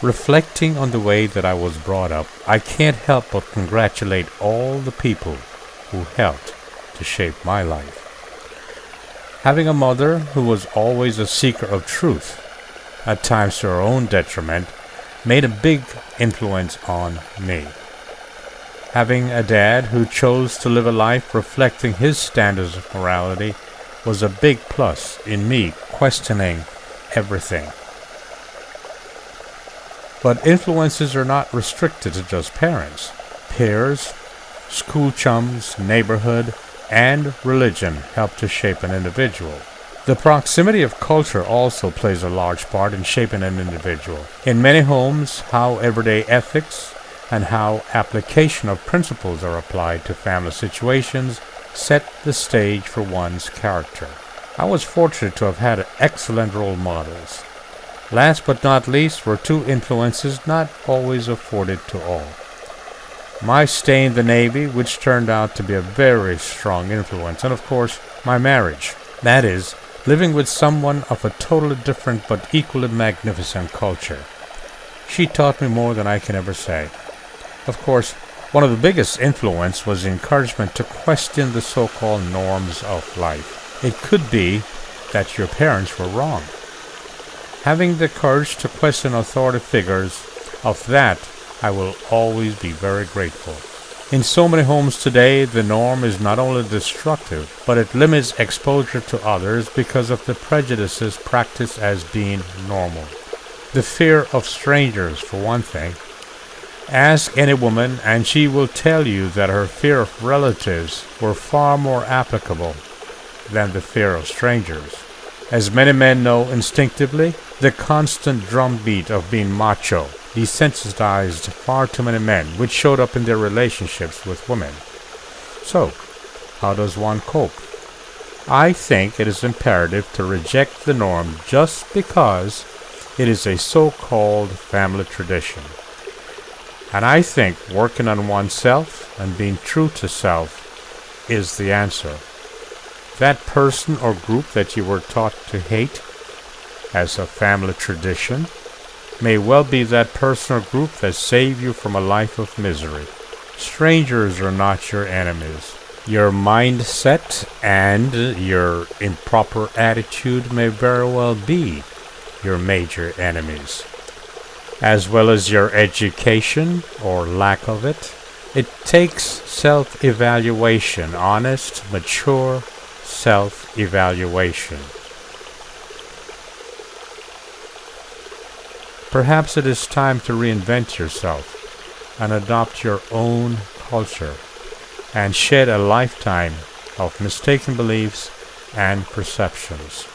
Reflecting on the way that I was brought up, I can't help but congratulate all the people who helped to shape my life. Having a mother who was always a seeker of truth, at times to her own detriment, made a big influence on me. Having a dad who chose to live a life reflecting his standards of morality was a big plus in me questioning everything. But influences are not restricted to just parents. Peers, school chums, neighborhood, and religion help to shape an individual. The proximity of culture also plays a large part in shaping an individual. In many homes, how everyday ethics and how application of principles are applied to family situations set the stage for one's character. I was fortunate to have had excellent role models. Last but not least were two influences not always afforded to all. My stay in the Navy, which turned out to be a very strong influence, and of course, my marriage. That is, living with someone of a totally different but equally magnificent culture. She taught me more than I can ever say. Of course, one of the biggest influence was the encouragement to question the so-called norms of life. It could be that your parents were wrong. Having the courage to question authority figures, of that I will always be very grateful. In so many homes today, the norm is not only destructive, but it limits exposure to others because of the prejudices practiced as being normal. The fear of strangers, for one thing. Ask any woman, and she will tell you that her fear of relatives were far more applicable than the fear of strangers. As many men know instinctively, the constant drumbeat of being macho desensitized far too many men, which showed up in their relationships with women. So, how does one cope? I think it is imperative to reject the norm just because it is a so-called family tradition. And I think working on oneself and being true to self is the answer. That person or group that you were taught to hate as a family tradition may well be that person or group that saved you from a life of misery. Strangers are not your enemies. Your mindset and your improper attitude may very well be your major enemies, as well as your education or lack of it. It takes self-evaluation, honest, mature self-evaluation. Perhaps it is time to reinvent yourself and adopt your own culture and shed a lifetime of mistaken beliefs and perceptions.